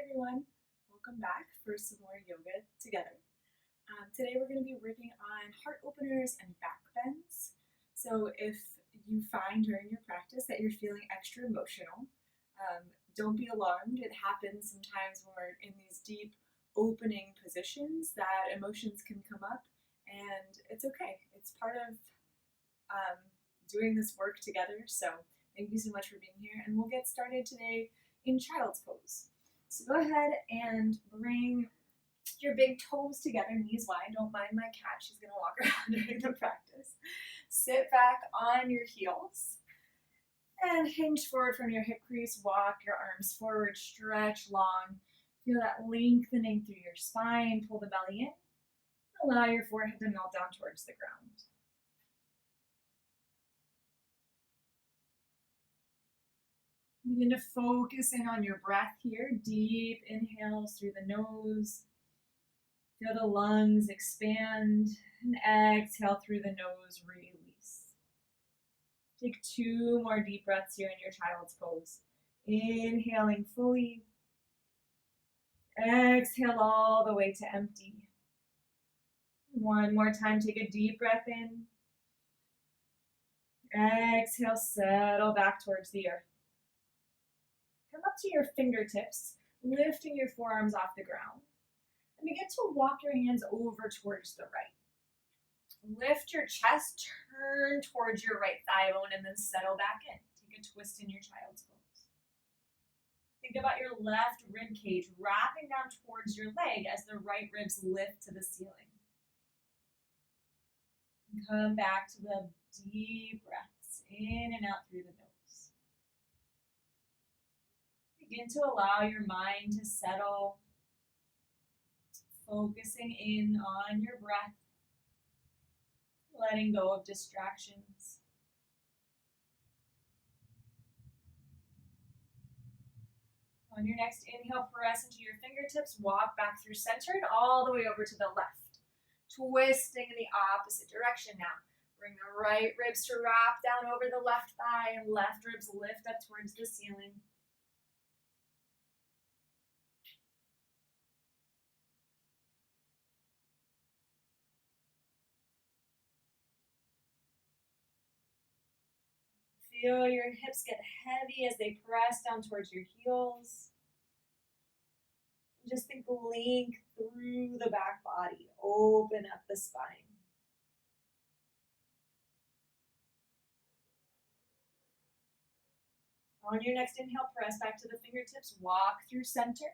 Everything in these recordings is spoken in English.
everyone. Welcome back for some more yoga together. Today we're going to be working on heart openers and back bends. So if you find during your practice that you're feeling extra emotional, don't be alarmed. It happens sometimes when we're in these deep opening positions that emotions can come up, and it's okay. It's part of doing this work together. So thank you so much for being here, and we'll get started today in child's pose. So go ahead and bring your big toes together, knees wide. Don't mind my cat, she's gonna walk around during the practice. Sit back on your heels and hinge forward from your hip crease. Walk your arms forward, stretch long. Feel that lengthening through your spine. Pull the belly in. Allow your forehead to melt down towards the ground. Begin to focus in on your breath here. Deep inhales through the nose. Feel the lungs expand, and exhale through the nose, release. Take 2 more deep breaths here in your child's pose. Inhaling fully. Exhale all the way to empty. One more time, take a deep breath in. Exhale, settle back towards the earth. Come up to your fingertips, lifting your forearms off the ground. And begin to walk your hands over towards the right. Lift your chest, turn towards your right thigh bone, and then settle back in. Take a twist in your child's pose. Think about your left rib cage wrapping down towards your leg as the right ribs lift to the ceiling. And come back to the deep breaths in and out through the nose. Begin to allow your mind to settle, focusing in on your breath, letting go of distractions. On your next inhale, press into your fingertips, walk back through center and all the way over to the left. Twisting in the opposite direction now. Bring the right ribs to wrap down over the left thigh and left ribs lift up towards the ceiling. Feel your hips get heavy as they press down towards your heels. Just think length through the back body. Open up the spine. On your next inhale, press back to the fingertips. Walk through center.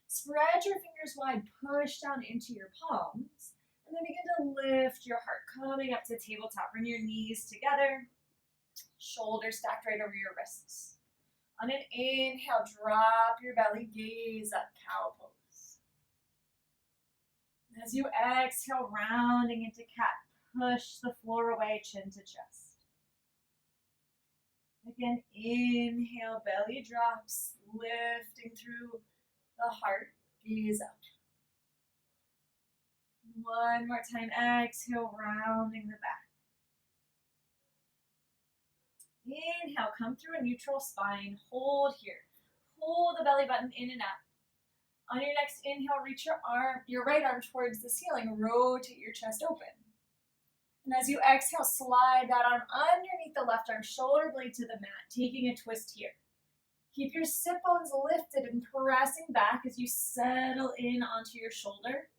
Spread your fingers wide. Push down into your palms. And then begin to lift your heart, coming up to tabletop. Bring your knees together. Shoulders stacked right over your wrists. On an inhale, drop your belly, gaze up, cow pose. As you exhale, rounding into cat, push the floor away, chin to chest. Again, inhale, belly drops, lifting through the heart, gaze up. One more time, exhale, rounding the back. Inhale, come through a neutral spine, hold here. Pull the belly button in and out. On your next inhale, reach your right arm towards the ceiling, rotate your chest open. And as you exhale, slide that arm underneath the left arm, shoulder blade to the mat, taking a twist here. Keep your sit bones lifted and pressing back as you settle in onto your shoulder.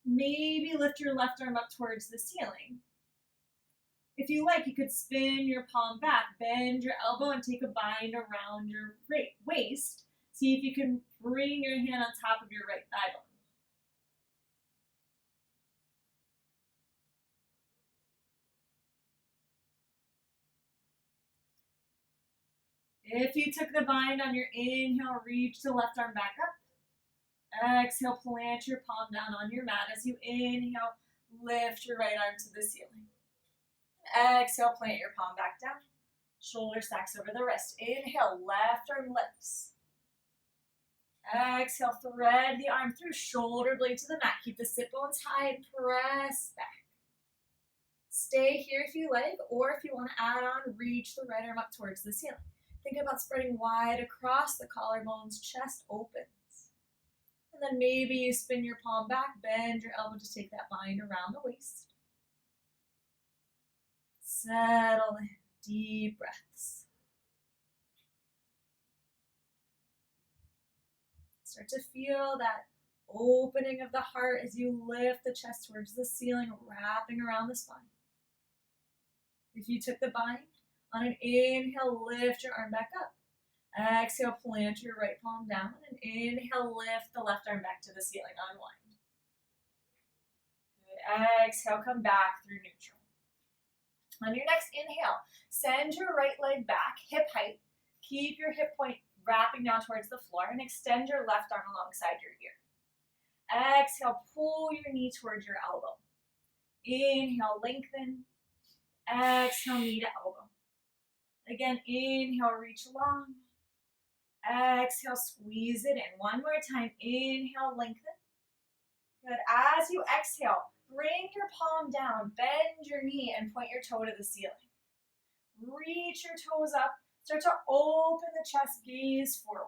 Maybe lift your left arm up towards the ceiling. If you like, you could spin your palm back, bend your elbow, and take a bind around your waist. See if you can bring your hand on top of your right thigh bone. If you took the bind on your inhale, reach the left arm back up. Exhale, plant your palm down on your mat. As you inhale, lift your right arm to the ceiling. Exhale, plant your palm back down. Shoulder stacks over the wrist. Inhale, left arm lifts. Exhale, thread the arm through, shoulder blade to the mat. Keep the sit bones high and press back. Stay here if you like, or if you want to add on, reach the right arm up towards the ceiling. Think about spreading wide across the collarbones, chest opens. And then maybe you spin your palm back, bend your elbow to take that bind around the waist. Settle in, deep breaths. Start to feel that opening of the heart as you lift the chest towards the ceiling, wrapping around the spine. If you took the bind, on an inhale, lift your arm back up. Exhale, plant your right palm down, and inhale, lift the left arm back to the ceiling, unwind. Good. Exhale, come back through neutral. On your next inhale, send your right leg back, hip height. Keep your hip point wrapping down towards the floor and extend your left arm alongside your ear. Exhale, pull your knee towards your elbow. Inhale, lengthen. Exhale, knee to elbow. Again, inhale, reach long. Exhale, squeeze it in. One more time. Inhale, lengthen. Good. As you exhale, bring your palm down, bend your knee, and point your toe to the ceiling. Reach your toes up. Start to open the chest, gaze forward.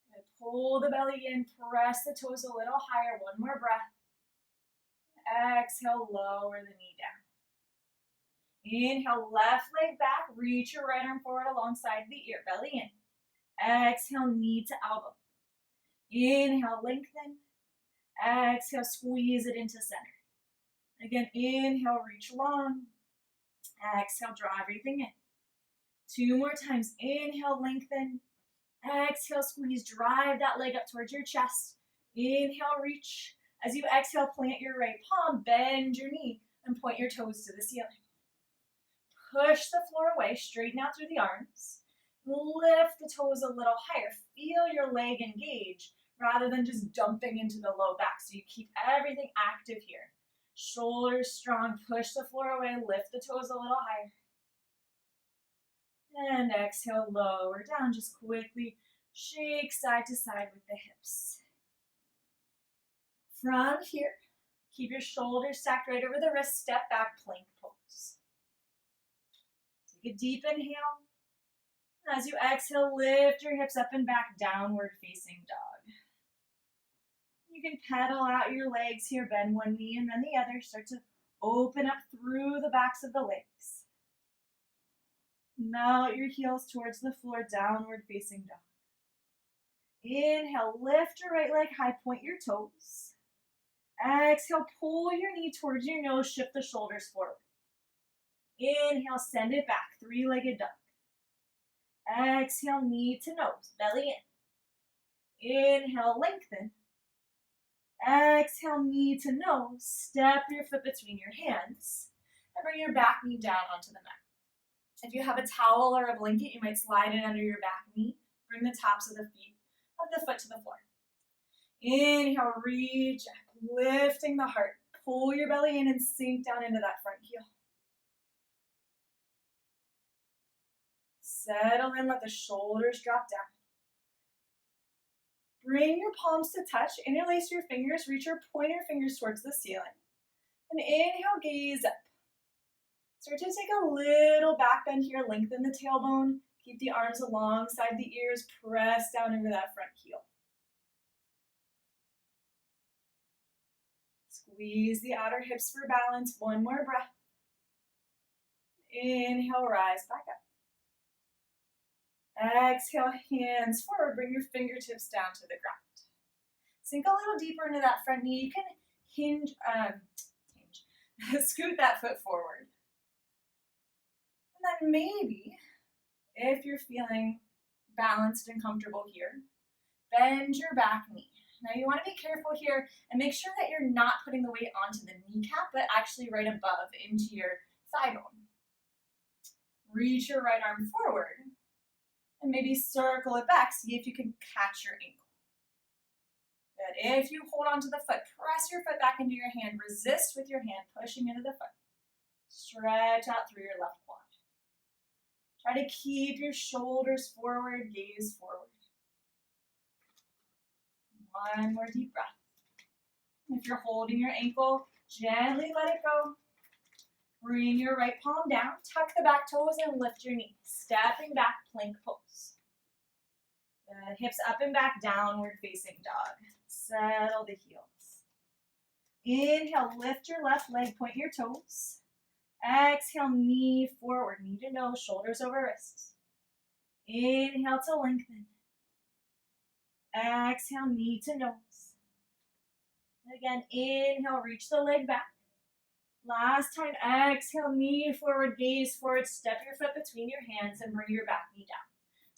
Good. Pull the belly in, press the toes a little higher. One more breath. Exhale, lower the knee down. Inhale, left leg back, reach your right arm forward alongside the ear, belly in. Exhale, knee to elbow. Inhale, lengthen. Exhale, squeeze it into center. Again, inhale, reach long. Exhale, draw everything in. Two more times. Inhale, lengthen. Exhale, squeeze, drive that leg up towards your chest. Inhale, reach. As you exhale, plant your right palm, bend your knee, and point your toes to the ceiling. Push the floor away, straighten out through the arms. Lift the toes a little higher. Feel your leg engage rather than just dumping into the low back. So you keep everything active here. Shoulders strong, push the floor away, lift the toes a little higher. And exhale, lower down. Just quickly shake side to side with the hips. From here, keep your shoulders stacked right over the wrist, step back, plank pose. Take a deep inhale. As you exhale, lift your hips up and back, downward facing dog. You can pedal out your legs here, bend one knee and then the other. Start to open up through the backs of the legs. Melt your heels towards the floor, downward facing dog. Inhale, lift your right leg high, point your toes. Exhale, pull your knee towards your nose, shift the shoulders forward. Inhale, send it back, three-legged dog. Exhale, knee to nose, belly in. Inhale, lengthen. Exhale, knee to nose. Step your foot between your hands and bring your back knee down onto the mat. If you have a towel or a blanket, you might slide it under your back knee. Bring the tops of the foot to the floor. Inhale, reach up, lifting the heart. Pull your belly in and sink down into that front heel. Settle in, let the shoulders drop down. Bring your palms to touch, interlace your fingers, reach your pointer fingers towards the ceiling. And inhale, gaze up. Start to take a little back bend here, lengthen the tailbone, keep the arms alongside the ears, press down into that front heel. Squeeze the outer hips for balance, one more breath. Inhale, rise back up. Exhale, hands forward, bring your fingertips down to the ground. Sink a little deeper into that front knee. You can scoot that foot forward. And then maybe, if you're feeling balanced and comfortable here, bend your back knee. Now you want to be careful here and make sure that you're not putting the weight onto the kneecap, but actually right above into your thigh bone. Reach your right arm forward. And maybe circle it back, see if you can catch your ankle. Good. If you hold onto the foot, press your foot back into your hand, resist with your hand, pushing into the foot. Stretch out through your left quad. Try to keep your shoulders forward, gaze forward. One more deep breath. If you're holding your ankle, gently let it go. Bring your right palm down, tuck the back toes and lift your knees. Stepping back, plank pose. Good. Hips up and back, downward facing dog. Settle the heels. Inhale, lift your left leg, point your toes. Exhale, knee forward, knee to nose, shoulders over wrists. Inhale to lengthen. Exhale, knee to nose. Again, inhale, reach the leg back. Last time, exhale, knee forward, gaze forward, step your foot between your hands and bring your back knee down.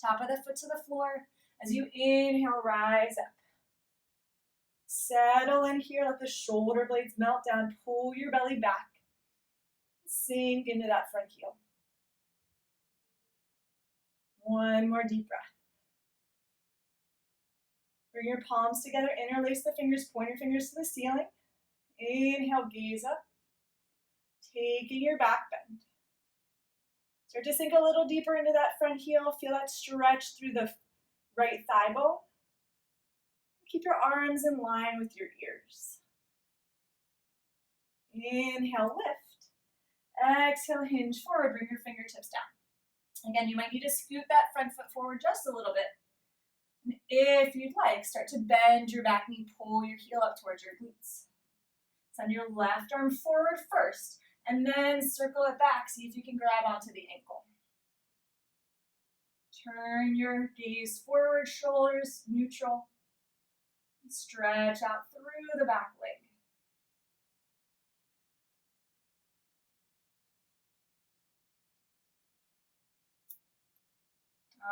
Top of the foot to the floor. As you inhale, rise up. Settle in here, let the shoulder blades melt down, pull your belly back. Sink into that front heel. One more deep breath. Bring your palms together, interlace the fingers, point your fingers to the ceiling. Inhale, gaze up. Taking your back bend. Start to sink a little deeper into that front heel. Feel that stretch through the right thigh bone. Keep your arms in line with your ears. Inhale, lift. Exhale, hinge forward. Bring your fingertips down. Again, you might need to scoot that front foot forward just a little bit. And if you'd like, start to bend your back knee, pull your heel up towards your glutes. Send your left arm forward first, and then circle it back. See if you can grab onto the ankle. Turn your gaze forward, shoulders neutral. Stretch out through the back leg.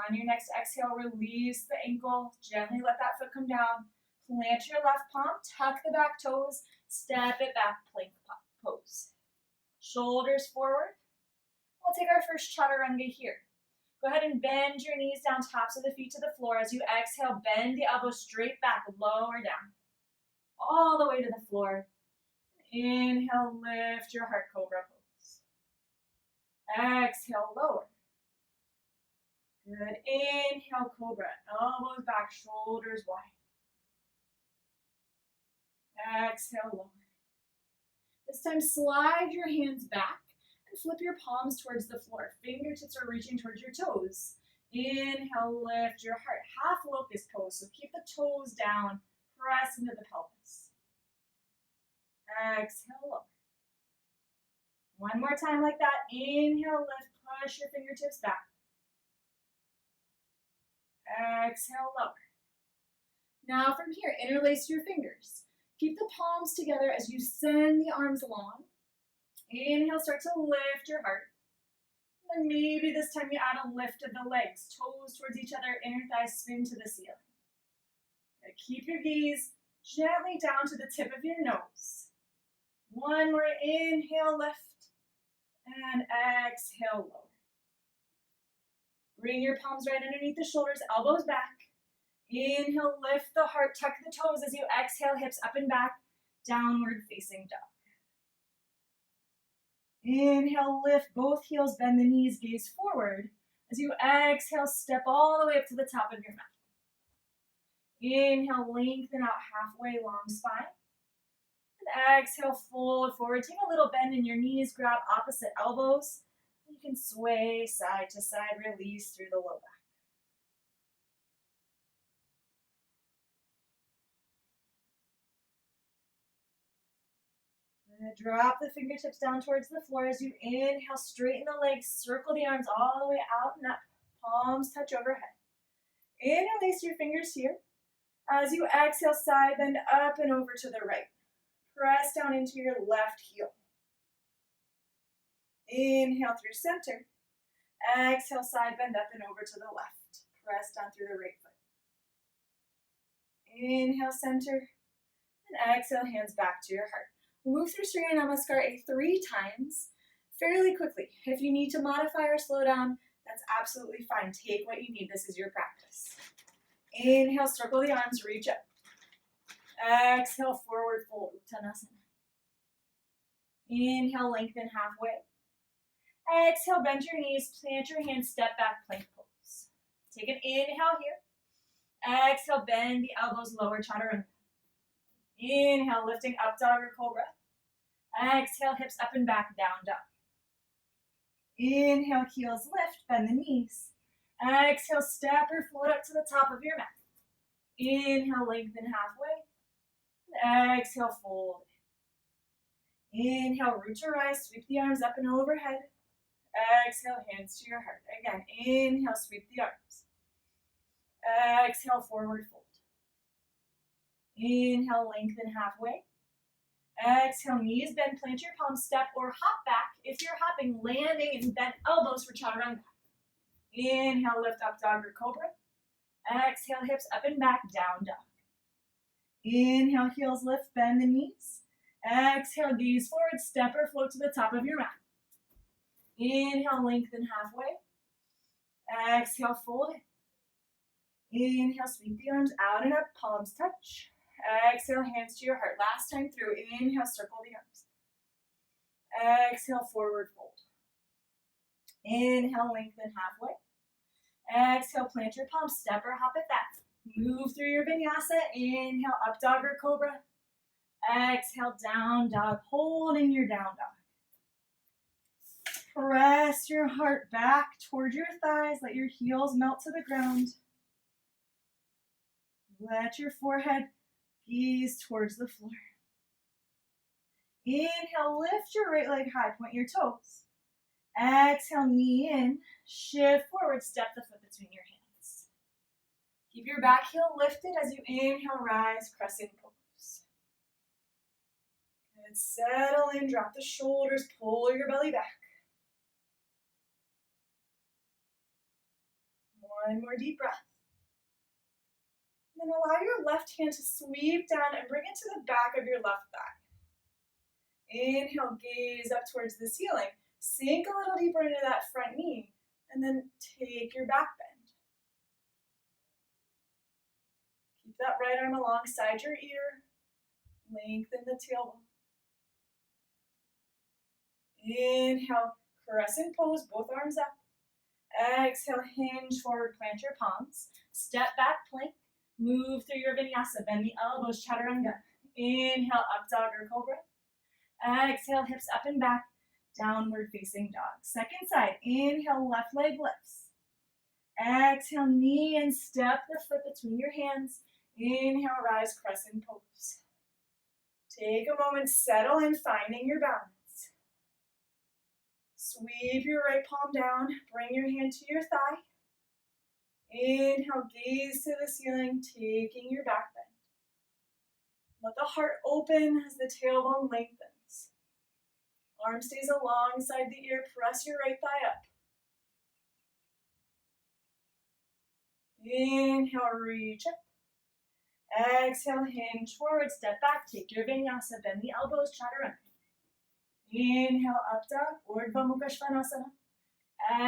On your next exhale, release the ankle. Gently let that foot come down. Plant your left palm, tuck the back toes, step it back, plank pose. Shoulders forward. We'll take our first chaturanga here. Go ahead and bend your knees down, tops of the feet to the floor. As you exhale, bend the elbows straight back, lower down, all the way to the floor. Inhale, lift your heart cobra pose. Exhale, lower. Good. Inhale, cobra. Elbows back, shoulders wide. Exhale, lower. This time, slide your hands back and flip your palms towards the floor. Fingertips are reaching towards your toes. Inhale, lift your heart. Half locust pose, so keep the toes down. Press into the pelvis. Exhale, lower. One more time like that. Inhale, lift, push your fingertips back. Exhale, lower. Now from here, interlace your fingers. Keep the palms together as you send the arms long. Inhale, start to lift your heart. And maybe this time you add a lift of the legs, toes towards each other, inner thighs spin to the ceiling. Okay, keep your gaze gently down to the tip of your nose. One more, inhale, lift, and exhale, lower. Bring your palms right underneath the shoulders, elbows back. Inhale, lift the heart, tuck the toes as you exhale, hips up and back, downward facing dog. Inhale, lift both heels, bend the knees, gaze forward. As you exhale, step all the way up to the top of your mat. Inhale, lengthen out halfway, long spine. And exhale, fold forward. Take a little bend in your knees, grab opposite elbows. You can sway side to side, release through the low back. Drop the fingertips down towards the floor as you inhale, straighten the legs, circle the arms all the way out and up. Palms touch overhead. Interlace your fingers here. As you exhale, side bend up and over to the right. Press down into your left heel. Inhale through center. Exhale, side bend up and over to the left. Press down through the right foot. Inhale, center. And exhale, hands back to your heart. Move through Surya Namaskar 3 times fairly quickly. If you need to modify or slow down, that's absolutely fine. Take what you need. This is your practice. Inhale, circle the arms, reach up. Exhale, forward fold, Uttanasana. Inhale, lengthen halfway. Exhale, bend your knees, plant your hands, step back, plank pose. Take an inhale here. Exhale, bend the elbows, lower chaturanga. Inhale, lifting up, dog or cobra. Exhale, hips up and back, down dog. Inhale, heels lift, bend the knees. Exhale, step or float up to the top of your mat. Inhale, lengthen halfway. Exhale, fold. Inhale, root to rise, sweep the arms up and overhead. Exhale, hands to your heart. Again, inhale, sweep the arms. Exhale, forward fold. Inhale, lengthen halfway. Exhale, knees bend, plant your palms, step or hop back. If you're hopping, landing and bent elbows for chaturanga. Inhale, lift up, dog or cobra. Exhale, hips up and back, down dog. Inhale, heels lift, bend the knees. Exhale, gaze forward, step or float to the top of your mat. Inhale, lengthen halfway. Exhale, fold it. Inhale, sweep the arms out and up, palms touch. Exhale, hands to your heart. Last time through, inhale, circle the arms. Exhale, forward fold. Inhale, lengthen halfway. Exhale, plant your palms, step or hop it back. Move through your vinyasa. Inhale, up dog or cobra. Exhale, down dog, holding your down dog. Press your heart back towards your thighs. Let your heels melt to the ground. Let your forehead gaze towards the floor. Inhale, lift your right leg high, point your toes. Exhale, knee in, shift forward, step the foot between your hands. Keep your back heel lifted as you inhale, rise, crescent pose. And settle in, drop the shoulders, pull your belly back. One more deep breath. And then allow your left hand to sweep down and bring it to the back of your left thigh. Inhale, gaze up towards the ceiling. Sink a little deeper into that front knee, and then take your back bend. Keep that right arm alongside your ear. Lengthen the tailbone. Inhale, crescent pose, both arms up. Exhale, hinge forward, plant your palms. Step back, plank. Move through your vinyasa, bend the elbows, chaturanga. Inhale, up dog or cobra. Exhale, hips up and back, downward facing dog. Second side, inhale, left leg lifts. Exhale, knee and step the foot between your hands. Inhale, rise, crescent pose. Take a moment, settle in, finding your balance. Sweep your right palm down, bring your hand to your thigh. Inhale, gaze to the ceiling, taking your back bend. Let the heart open as the tailbone lengthens. Arm stays alongside the ear, press your right thigh up. Inhale, reach up. Exhale, hinge forward, step back, take your vinyasa, bend the elbows, chaturanga. Inhale, up dog, Urdhva Mukha Svanasana.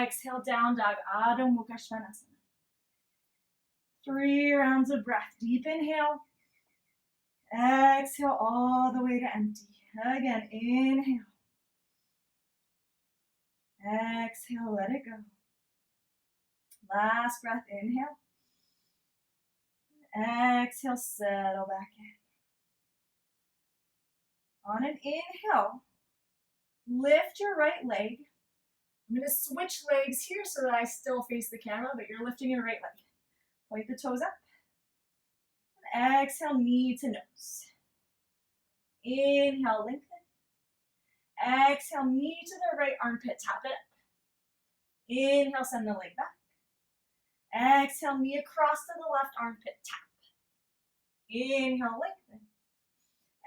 Exhale, down dog, Adho Mukha Svanasana. 3 rounds of breath. Deep inhale. Exhale all the way to empty. Again, inhale. Exhale, let it go. Last breath, inhale. Exhale, settle back in. On an inhale, lift your right leg. I'm going to switch legs here so that I still face the camera, but you're lifting your right leg. Point the toes up. And exhale, knee to nose. Inhale, lengthen. Exhale, knee to the right armpit, tap it up. Inhale, send the leg back. Exhale, knee across to the left armpit, tap. Inhale, lengthen.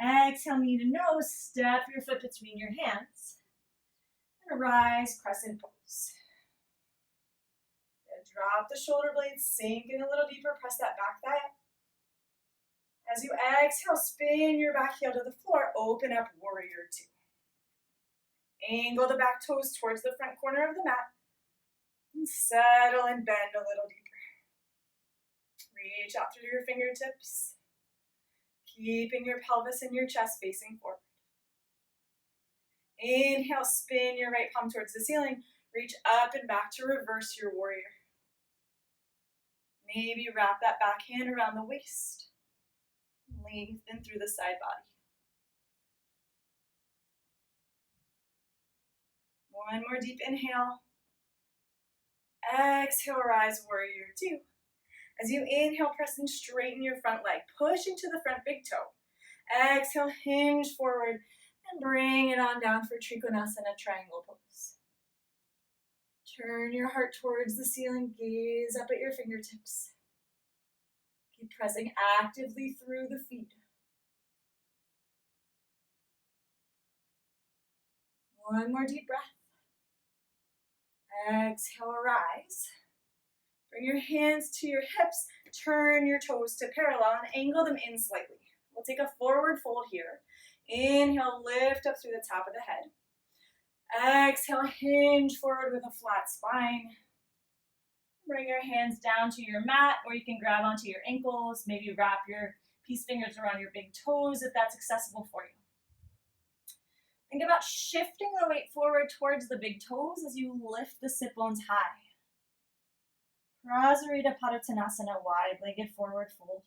Exhale, knee to nose, step your foot between your hands. And rise, crescent pose. Good. Drop the shoulder blades, sink in a little deeper, press that back thigh up. As you exhale, spin your back heel to the floor, open up warrior 2. Angle the back toes towards the front corner of the mat. And settle and bend a little deeper. Reach out through your fingertips. Keeping your pelvis and your chest facing forward. Inhale, spin your right palm towards the ceiling. Reach up and back to reverse your warrior. Maybe wrap that back hand around the waist. Lengthen through the side body. One more deep inhale. Exhale, rise, warrior two. As you inhale, press and straighten your front leg. Push into the front big toe. Exhale, hinge forward, and bring it on down for Trikonasana, triangle pose. Turn your heart towards the ceiling, gaze up at your fingertips. Keep pressing actively through the feet. One more deep breath. Exhale, rise. Bring your hands to your hips, turn your toes to parallel and angle them in slightly. We'll take a forward fold here. Inhale, lift up through the top of the head. Exhale, hinge forward with a flat spine. Bring your hands down to your mat, or you can grab onto your ankles. Maybe wrap your peace fingers around your big toes if that's accessible for you. Think about shifting the weight forward towards the big toes as you lift the sit bones high. Prasarita Padottanasana, wide-legged forward fold.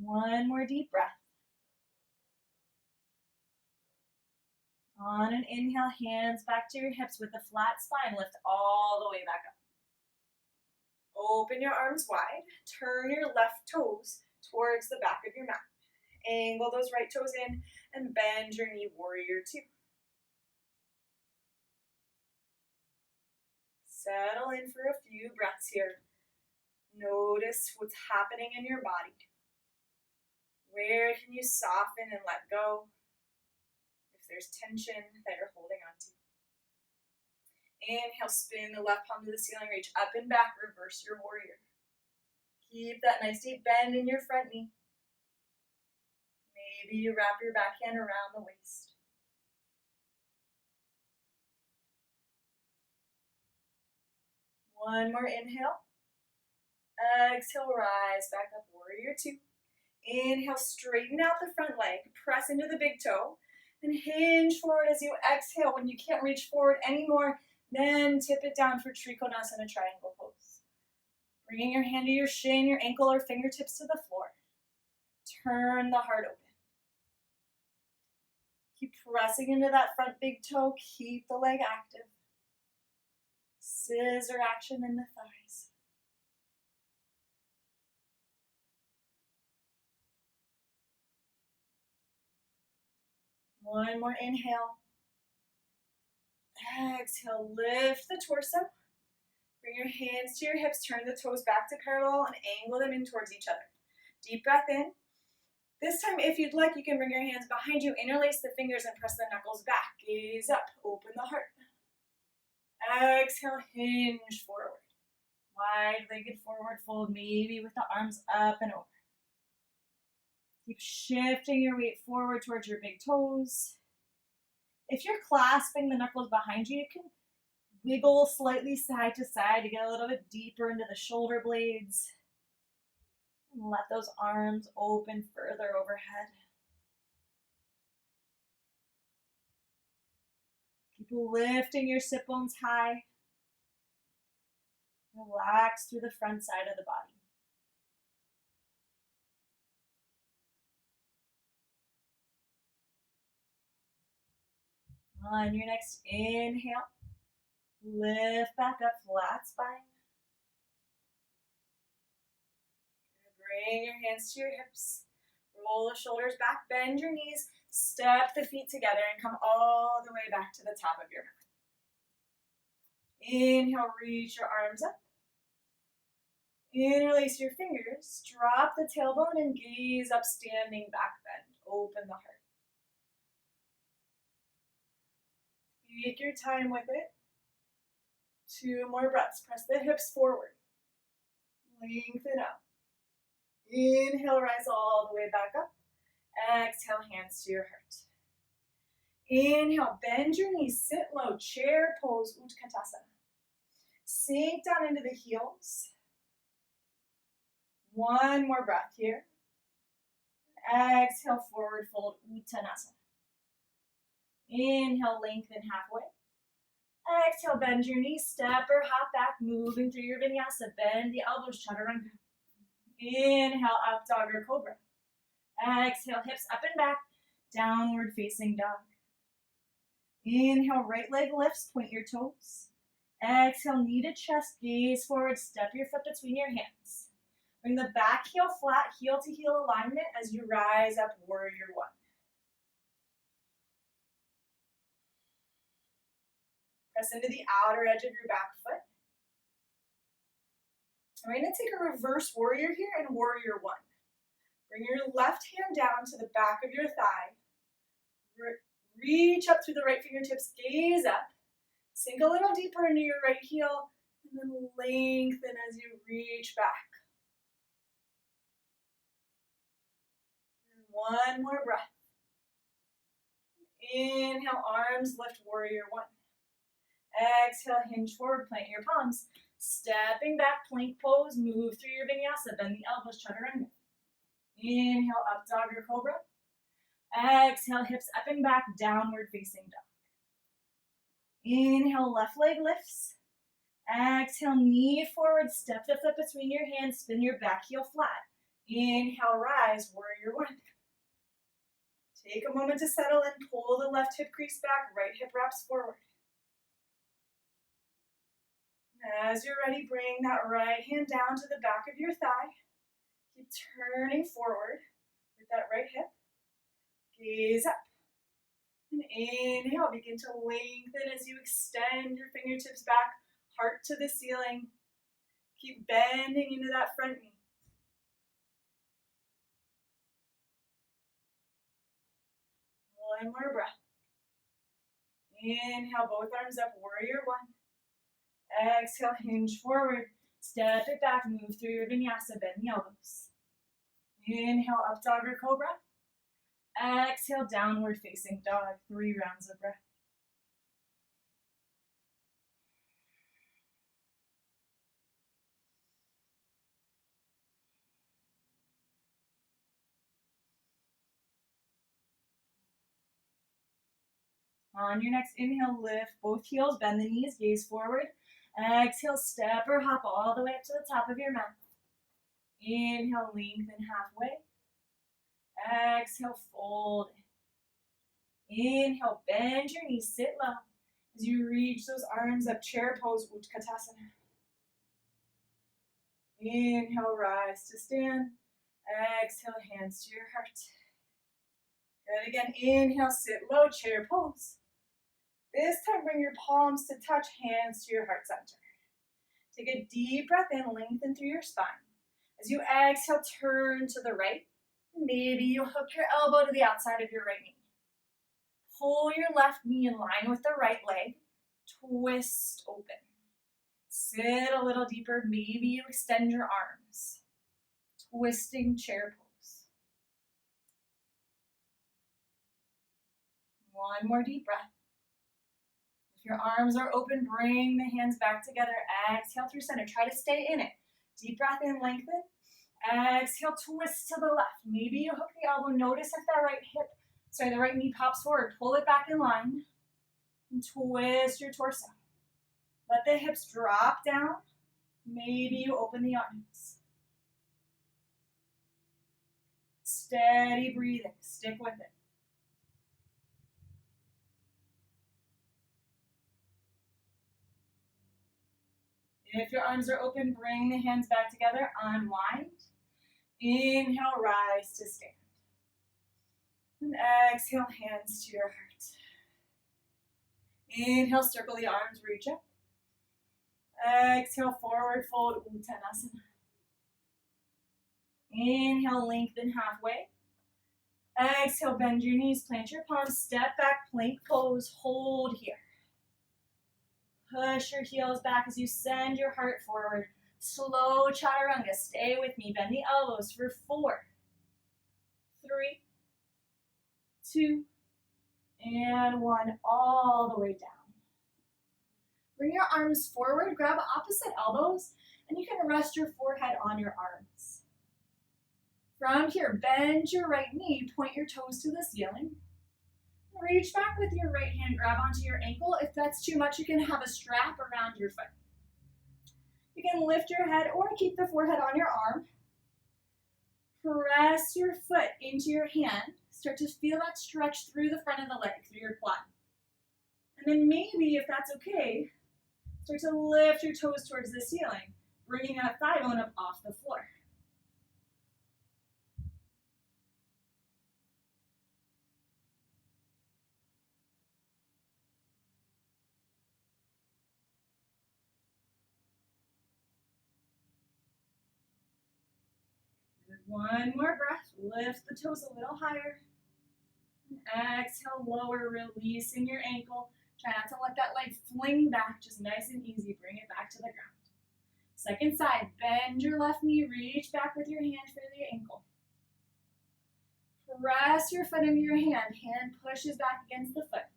One more deep breath. On an inhale, hands back to your hips with a flat spine. Lift all the way back up. Open your arms wide. Turn your left toes towards the back of your mat. Angle those right toes in and bend your knee, warrior two. Settle in for a few breaths here. Notice what's happening in your body. Where can you soften and let go if there's tension that you're holding on to? Inhale, spin the left palm to the ceiling, reach up and back, reverse your warrior. Keep that nice deep bend in your front knee. Maybe you wrap your backhand around the waist. One more inhale. Exhale, rise back up, warrior two. Inhale, straighten out the front leg, press into the big toe, and hinge forward as you exhale. When you can't reach forward anymore, then tip it down for Trikonasana, triangle pose. Bringing your hand to your shin, your ankle, or fingertips to the floor. Turn the heart open. Keep pressing into that front big toe. Keep the leg active. Scissor action in the thighs. One more inhale. Exhale, lift the torso. Bring your hands to your hips, turn the toes back to parallel and angle them in towards each other. Deep breath in. This time, if you'd like, you can bring your hands behind you, interlace the fingers and press the knuckles back. Gaze up, open the heart. Exhale, hinge forward. Wide-legged forward fold, maybe with the arms up and over. Keep shifting your weight forward towards your big toes. If you're clasping the knuckles behind you, you can wiggle slightly side to side to get a little bit deeper into the shoulder blades. And let those arms open further overhead. Keep lifting your sit bones high. Relax through the front side of the body. On your next inhale, lift back up, flat spine. Bring your hands to your hips. Roll the shoulders back, bend your knees, step the feet together, and come all the way back to the top of your mat. Inhale, reach your arms up. Interlace your fingers, drop the tailbone, and gaze up, standing back bend. Open the heart. Take your time with it. 2 more breaths. Press the hips forward. Lengthen out. Inhale, rise all the way back up. Exhale, hands to your heart. Inhale, bend your knees, sit low, chair pose, Utkatasana. Sink down into the heels. 1 more breath here. Exhale, forward fold, Uttanasana. Inhale, lengthen halfway. Exhale, bend your knees, step or hop back, moving through your vinyasa. Bend the elbows, chaturanga. Inhale, up dog or cobra. Exhale, hips up and back, downward facing dog. Inhale, right leg lifts, point your toes. Exhale, knee to chest, gaze forward, step your foot between your hands. Bring the back heel flat, heel to heel alignment as you rise up, warrior one. Press into the outer edge of your back foot. We're going to take a reverse warrior here and warrior one. Bring your left hand down to the back of your thigh. Reach up through the right fingertips, gaze up. Sink a little deeper into your right heel, and then lengthen as you reach back. And one more breath. Inhale, arms lift, warrior one. Exhale, hinge forward, plant your palms. Stepping back, plank pose, move through your vinyasa, bend the elbows, chaturanga. Inhale, up dog or cobra. Exhale, hips up and back, downward facing dog. Inhale, left leg lifts. Exhale, knee forward, step the foot between your hands, spin your back heel flat. Inhale, rise, warrior one. Take a moment to settle in, pull the left hip crease back, right hip wraps forward. As you're ready, bring that right hand down to the back of your thigh. Keep turning forward with that right hip. Gaze up. And inhale, begin to lengthen as you extend your fingertips back, heart to the ceiling. Keep bending into that front knee. One more breath. Inhale, both arms up, warrior one. Exhale, hinge forward. Step it back, move through your vinyasa, bend the elbows. Inhale, up dog or cobra. Exhale, downward facing dog. 3 rounds of breath. On your next inhale, lift both heels, bend the knees, gaze forward. Exhale, step or hop all the way up to the top of your mat. Inhale, lengthen halfway. Exhale, fold in. Inhale, bend your knees, sit low. As you reach those arms up, chair pose, Utkatasana. Inhale, rise to stand. Exhale, hands to your heart. Good, again, inhale, sit low, chair pose. This time, bring your palms to touch, hands to your heart center. Take a deep breath in, lengthen through your spine. As you exhale, turn to the right. Maybe you hook your elbow to the outside of your right knee. Pull your left knee in line with the right leg. Twist open. Sit a little deeper. Maybe you extend your arms. Twisting chair pose. One more deep breath. If your arms are open, bring the hands back together. Exhale through center. Try to stay in it. Deep breath in, lengthen. Exhale, twist to the left. Maybe you hook the elbow. Notice if the right knee pops forward. Pull it back in line. And twist your torso. Let the hips drop down. Maybe you open the arms. Steady breathing. Stick with it. If your arms are open, bring the hands back together. Unwind. Inhale, rise to stand. And exhale, hands to your heart. Inhale, circle the arms, reach up. Exhale, forward fold, Uttanasana. Inhale, lengthen halfway. Exhale, bend your knees, plant your palms, step back, plank pose, hold here. Push your heels back as you send your heart forward. Slow chaturanga. Stay with me. Bend the elbows for 4, 3, 2, and 1. All the way down. Bring your arms forward. Grab opposite elbows, and you can rest your forehead on your arms. From here, bend your right knee. Point your toes to the ceiling. Reach back with your right hand, grab onto your ankle. If that's too much, you can have a strap around your foot. You can lift your head or keep the forehead on your arm. Press your foot into your hand. Start to feel that stretch through the front of the leg, through your quad. And then maybe, if that's okay, start to lift your toes towards the ceiling, bringing that thigh bone up off the floor. Good. One more breath. Lift the toes a little higher. And exhale, lower, releasing your ankle. Try not to let that leg fling back, just nice and easy. Bring it back to the ground. Second side, bend your left knee, reach back with your hand for the ankle. Press your foot into your hand pushes back against the foot.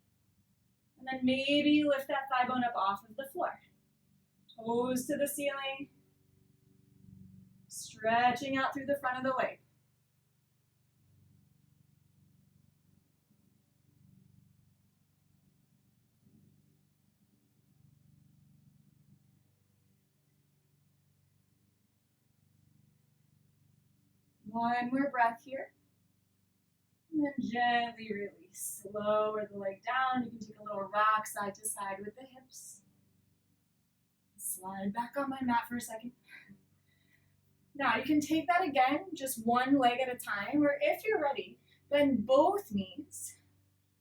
And then maybe lift that thigh bone up off of the floor. Toes to the ceiling. Stretching out through the front of the leg. One more breath here. And then gently release. Lower the leg down. You can take a little rock side to side with the hips. Slide back on my mat for a second. Now you can take that again, just one leg at a time, or if you're ready, bend both knees.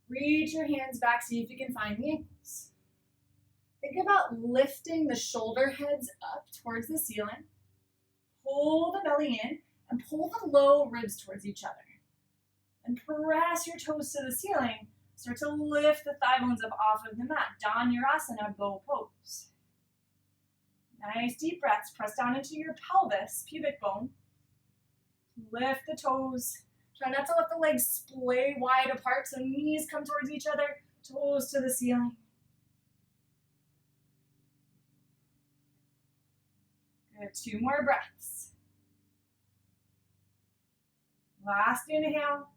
Reach your hands back, see if you can find the ankles. Think about lifting the shoulder heads up towards the ceiling. Pull the belly in and pull the low ribs towards each other. And press your toes to the ceiling. Start to lift the thigh bones up off of the mat. Dhanurasana, bow pose. Nice deep breaths. Press down into your pelvis, pubic bone. Lift the toes. Try not to let the legs splay wide apart so knees come towards each other, toes to the ceiling. Good. 2 more breaths. Last inhale.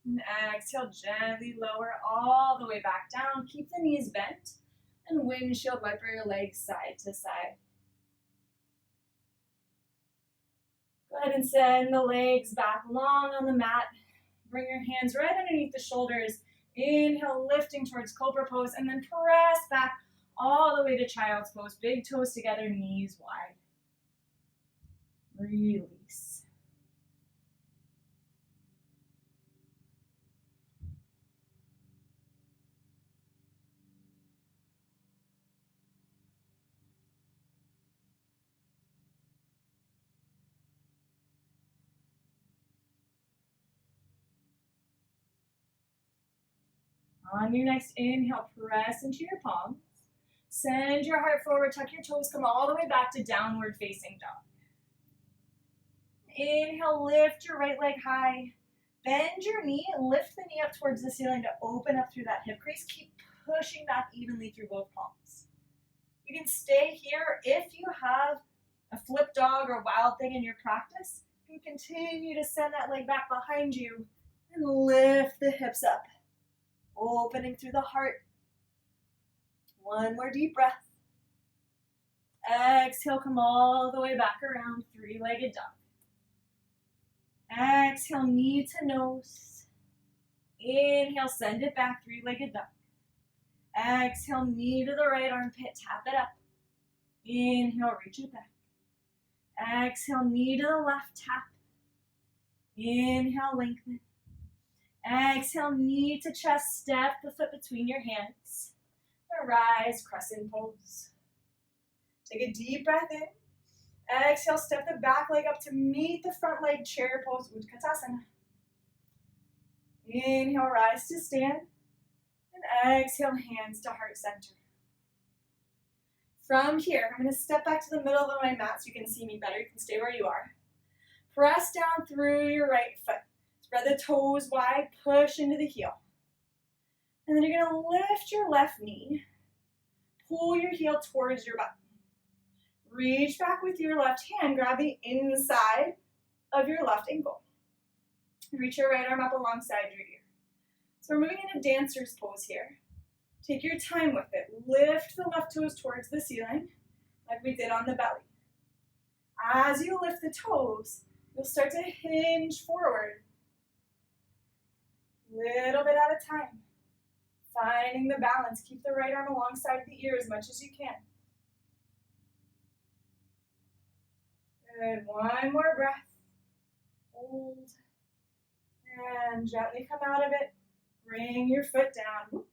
And exhale, gently lower all the way back down. Keep the knees bent. And windshield wiper your legs side to side. Go ahead and send the legs back long on the mat. Bring your hands right underneath the shoulders. Inhale, lifting towards cobra pose, and then press back all the way to child's pose. Big toes together, knees wide. Release. On your next inhale, press into your palms. Send your heart forward, tuck your toes, come all the way back to downward facing dog. Inhale, lift your right leg high. Bend your knee and lift the knee up towards the ceiling to open up through that hip crease. Keep pushing back evenly through both palms. You can stay here if you have a flip dog or wild thing in your practice. You can continue to send that leg back behind you and lift the hips up. Opening through the heart. One more deep breath. Exhale, come all the way back around, 3-legged dog. Exhale, knee to nose. Inhale, send it back, 3-legged dog. Exhale, knee to the right armpit, tap it up. Inhale, reach it back. Exhale, knee to the left, tap. Inhale, lengthen. Exhale, knee to chest, step the foot between your hands. Rise, crescent pose. Take a deep breath in. Exhale, step the back leg up to meet the front leg, chair pose, Utkatasana. Inhale, rise to stand. And exhale, hands to heart center. From here, I'm going to step back to the middle of my mat so you can see me better. You can stay where you are. Press down through your right foot. Spread the toes wide, push into the heel. And then you're going to lift your left knee. Pull your heel towards your butt. Reach back with your left hand. Grab the inside of your left ankle. Reach your right arm up alongside your ear. So we're moving into dancer's pose here. Take your time with it. Lift the left toes towards the ceiling, like we did on the belly. As you lift the toes, you'll start to hinge forward. Little bit at a time. Finding the balance. Keep the right arm alongside the ear as much as you can. Good. One more breath. Hold. And gently come out of it. Bring your foot down. Whoop.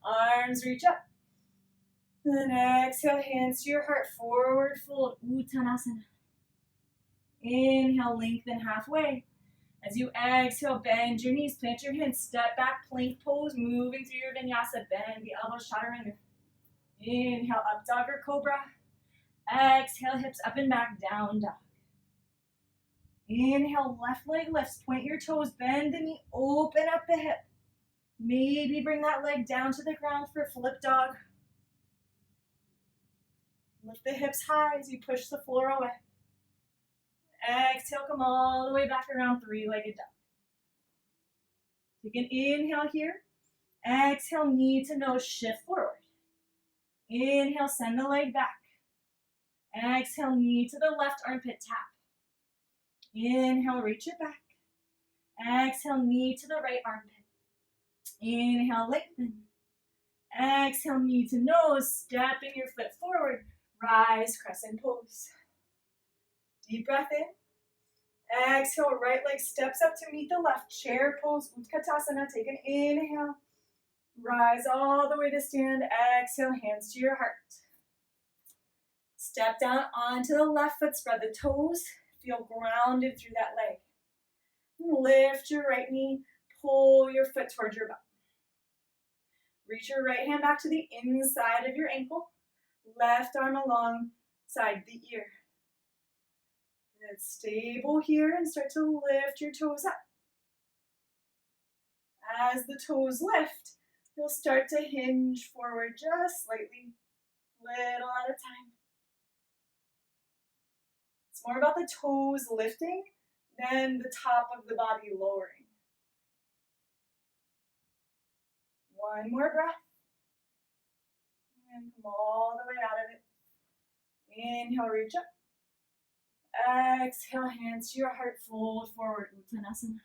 Arms reach up. Then exhale, hands to your heart. Forward fold. Uttanasana. Inhale, lengthen halfway. As you exhale, bend your knees, plant your hands, step back, plank pose, moving through your vinyasa. Bend the elbows, chaturanga. Inhale, up dog or cobra. Exhale, hips up and back, down dog. Inhale, left leg lifts, point your toes, bend the knee, open up the hip. Maybe bring that leg down to the ground for flip dog. Lift the hips high as you push the floor away. Exhale, come all the way back around, three-legged dog. Take an inhale here. Exhale, knee to nose, shift forward. Inhale, send the leg back. Exhale, knee to the left armpit, tap. Inhale, reach it back. Exhale, knee to the right armpit. Inhale, lengthen. Exhale, knee to nose, stepping your foot forward. Rise, crescent pose. Deep breath in. Exhale, right leg steps up to meet the left. Chair pose, Utkatasana. Take an inhale. Rise all the way to stand. Exhale, hands to your heart. Step down onto the left foot. Spread the toes. Feel grounded through that leg. Lift your right knee. Pull your foot towards your butt. Reach your right hand back to the inside of your ankle. Left arm alongside the ear. Good. Stable here and start to lift your toes up. As the toes lift, you'll start to hinge forward just slightly, little at a time. It's more about the toes lifting than the top of the body lowering. One more breath. And come all the way out of it. Inhale, reach up. Exhale, hands to your heart, fold forward, Uttanasana.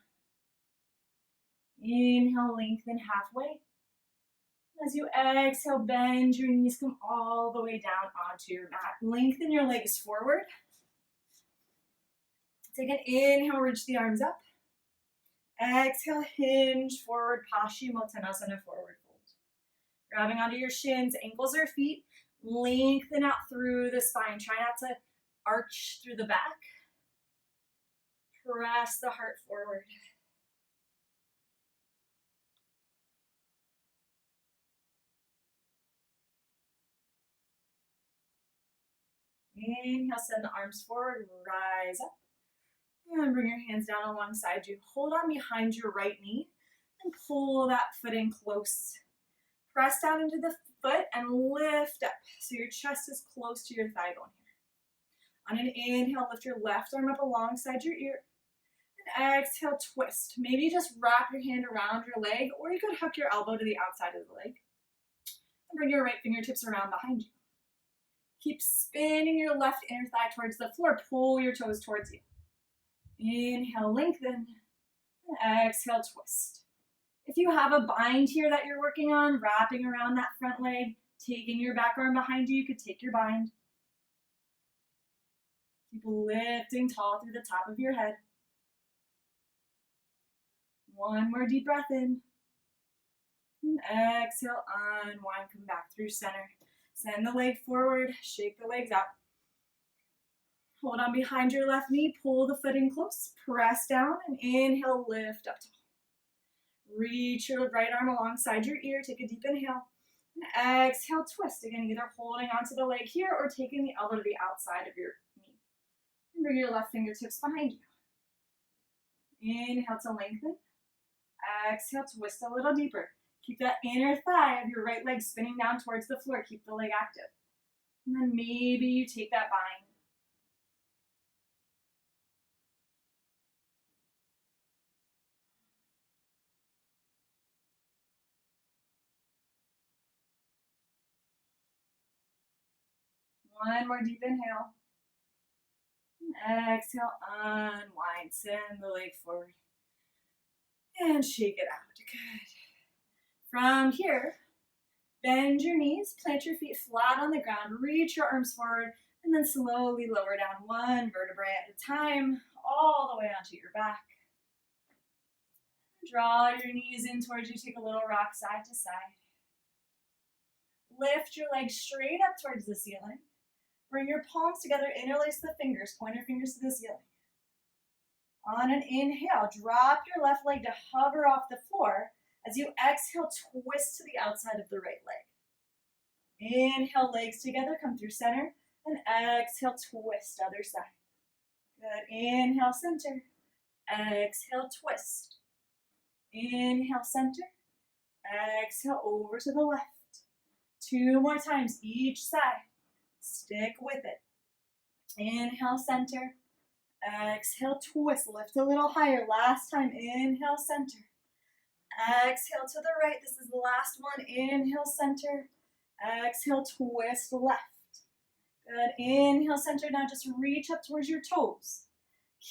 Inhale, lengthen halfway. As you exhale, bend your knees, come all the way down onto your mat. Lengthen your legs forward. Take an inhale, reach the arms up. Exhale, hinge forward, Paschimottanasana, forward fold. Grabbing onto your shins, ankles or feet. Lengthen out through the spine. Try not to arch through the back. Press the heart forward. Inhale, send the arms forward, rise up. And bring your hands down alongside you. Hold on behind your right knee and pull that foot in close. Press down into the foot and lift up so your chest is close to your thigh bone here. On an inhale, lift your left arm up alongside your ear. And exhale, twist. Maybe just wrap your hand around your leg, or you could hook your elbow to the outside of the leg. And bring your right fingertips around behind you. Keep spinning your left inner thigh towards the floor. Pull your toes towards you. Inhale, lengthen. And exhale, twist. If you have a bind here that you're working on, wrapping around that front leg, taking your back arm behind you, you could take your bind. Keep lifting tall through the top of your head. One more deep breath in. And exhale, unwind, come back through center. Send the leg forward, shake the legs out. Hold on behind your left knee, pull the foot in close, press down, and inhale, lift up tall. Reach your right arm alongside your ear, take a deep inhale. And exhale, twist. Again, either holding onto the leg here or taking the elbow to the outside of your knee. And bring your left fingertips behind you. Inhale to lengthen. Exhale, twist a little deeper. Keep that inner thigh of your right leg spinning down towards the floor. Keep the leg active. And then maybe you take that bind. One more deep inhale. Exhale, unwind, send the leg forward. And shake it out, good. From here, bend your knees, plant your feet flat on the ground, reach your arms forward, and then slowly lower down one vertebrae at a time, all the way onto your back. Draw your knees in towards you, take a little rock side to side. Lift your legs straight up towards the ceiling. Bring your palms together, interlace the fingers, point your fingers to the ceiling. On an inhale, drop your left leg to hover off the floor. As you exhale, twist to the outside of the right leg. Inhale, legs together, come through center, and exhale, twist, other side. Good, inhale, center, exhale, twist. Inhale, center, exhale, over to the left. 2 more times, each side. Stick with it. Inhale, center, exhale, twist, lift a little higher. Last time, inhale, center. Exhale to the right, this is the last one. Inhale, center. Exhale, twist left. Good, inhale, center. Now just reach up towards your toes.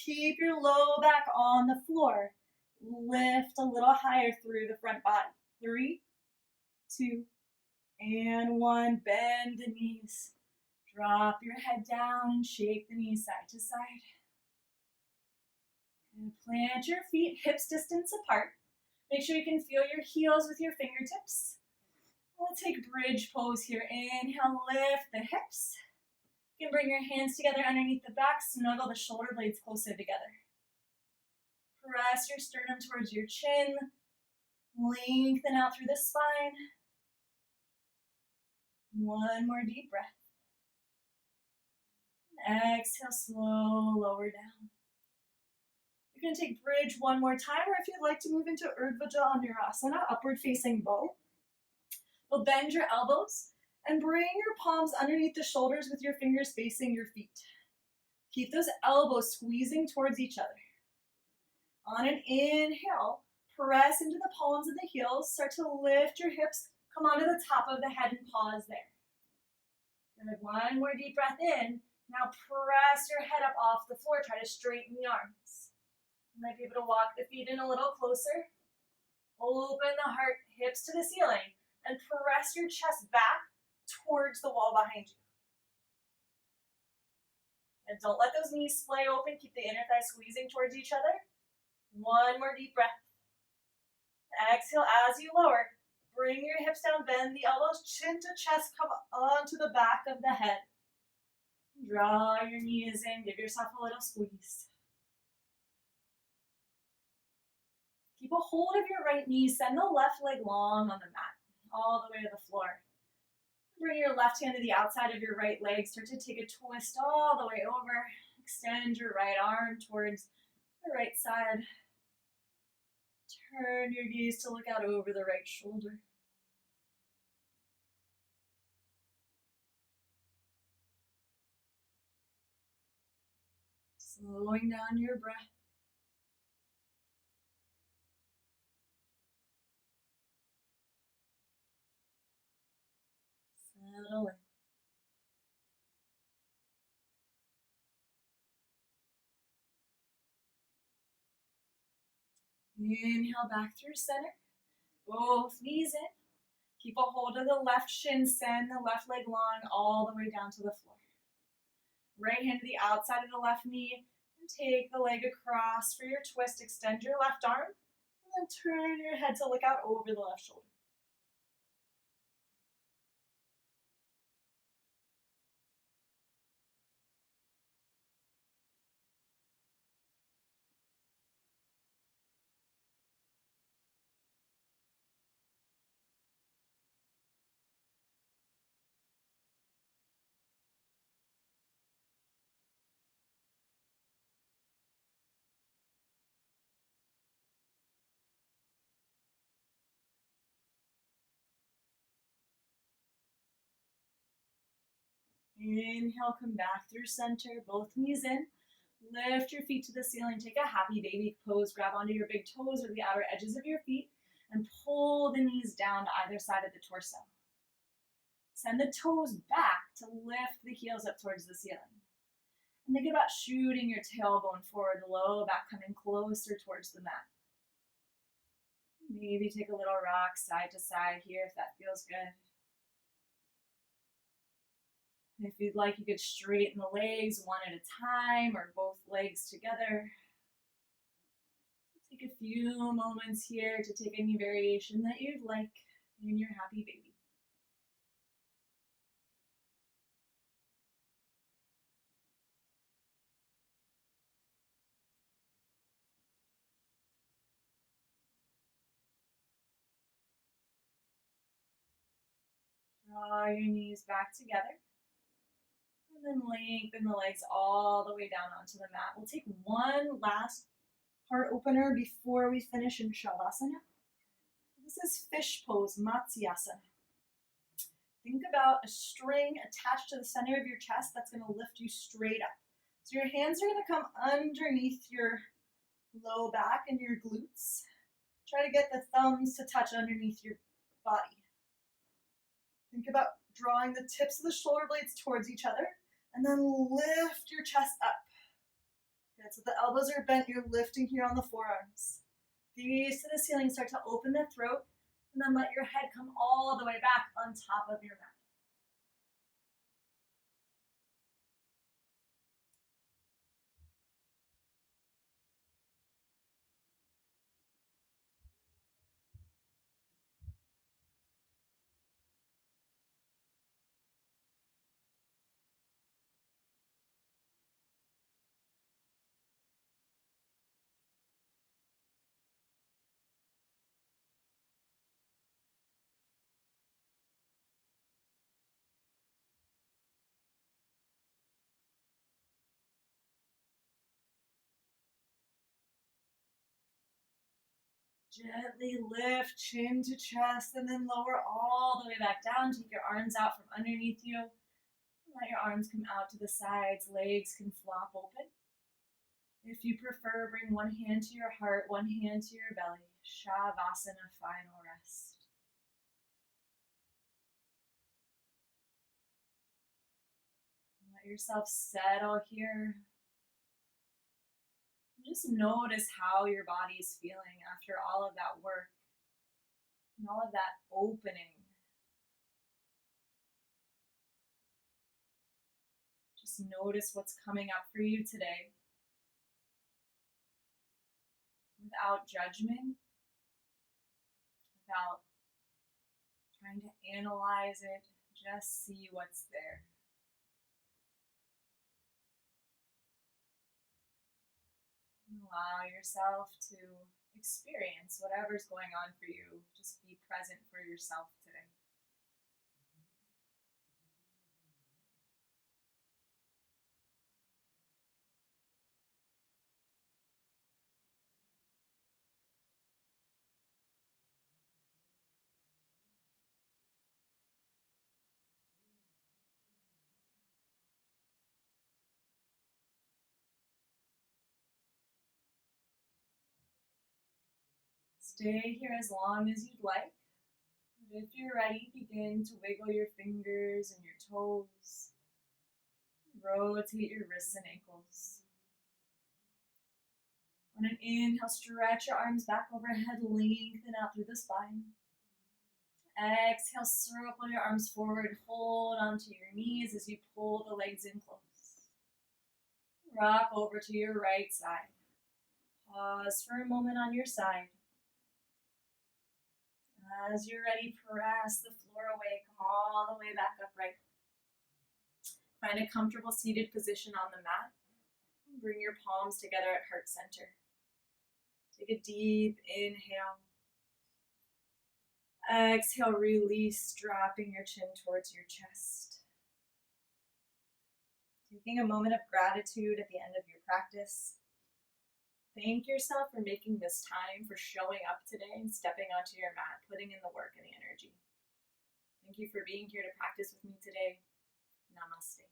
Keep your low back on the floor. Lift a little higher through the front body. 3, 2, and 1. Bend the knees. Drop your head down and shake the knees side to side. And plant your feet hips distance apart. Make sure you can feel your heels with your fingertips. We'll take bridge pose here. Inhale, lift the hips. You can bring your hands together underneath the back, snuggle the shoulder blades closer together. Press your sternum towards your chin. Lengthen out through the spine. One more deep breath. Exhale, slow, lower down. You're going to take bridge one more time, or if you'd like to move into Urdhva Dhanurasana, upward facing bow. You'll bend your elbows and bring your palms underneath the shoulders with your fingers facing your feet. Keep those elbows squeezing towards each other. On an inhale, press into the palms of the heels, start to lift your hips, come onto the top of the head and pause there. Good, one more deep breath in. Now press your head up off the floor, try to straighten the arms. You might be able to walk the feet in a little closer. Open the heart, hips to the ceiling, and press your chest back towards the wall behind you. And don't let those knees splay open. Keep the inner thighs squeezing towards each other. One more deep breath. Exhale as you lower. Bring your hips down, bend the elbows, chin to chest, come onto the back of the head. Draw your knees in, give yourself a little squeeze. Keep a hold of your right knee, send the left leg long on the mat, all the way to the floor. Bring your left hand to the outside of your right leg, start to take a twist all the way over. Extend your right arm towards the right side. Turn your gaze to look out over the right shoulder. Slowing down your breath. Settle in. Inhale back through center. Both knees in. Keep a hold of the left shin, send the left leg long all the way down to the floor. Right hand to the outside of the left knee, and take the leg across for your twist. Extend your left arm, and then turn your head to look out over the left shoulder. Inhale, come back through center, both knees in. Lift your feet to the ceiling, take a happy baby pose, grab onto your big toes or the outer edges of your feet, and pull the knees down to either side of the torso. Send the toes back to lift the heels up towards the ceiling. And think about shooting your tailbone forward, low back coming closer towards the mat. Maybe take a little rock side to side here if that feels good. If you'd like, you could straighten the legs one at a time or both legs together. Take a few moments here to take any variation that you'd like in your happy baby. Draw your knees back together. And then lengthen the legs all the way down onto the mat. We'll take one last heart opener before we finish in Shavasana. This is fish pose, Matsyasana. Think about a string attached to the center of your chest that's going to lift you straight up. So your hands are going to come underneath your low back and your glutes. Try to get the thumbs to touch underneath your body. Think about drawing the tips of the shoulder blades towards each other and then lift your chest up. Good, so the elbows are bent, you're lifting here on the forearms. Gaze to the ceiling, start to open the throat, and then let your head come all the way back on top of your mat. Gently lift chin to chest and then lower all the way back down. Take your arms out from underneath you. Let your arms come out to the sides. Legs can flop open. If you prefer, bring one hand to your heart, one hand to your belly. Shavasana, final rest. Let yourself settle here. Just notice how your body is feeling after all of that work and all of that opening. Just notice what's coming up for you today without judgment, without trying to analyze it. Just see what's there. Allow yourself to experience whatever's going on for you. Just be present for yourself today. Stay here as long as you'd like. But if you're ready, begin to wiggle your fingers and your toes. Rotate your wrists and ankles. On an inhale, stretch your arms back overhead, lengthen out through the spine. Exhale, circle your arms forward, hold onto your knees as you pull the legs in close. Rock over to your right side. Pause for a moment on your side. As you're ready, press the floor away, come all the way back upright. Find a comfortable seated position on the mat. Bring your palms together at heart center. Take a deep inhale. Exhale, release, dropping your chin towards your chest. Taking a moment of gratitude at the end of your practice. Thank yourself for making this time, for showing up today and stepping onto your mat, putting in the work and the energy. Thank you for being here to practice with me today. Namaste.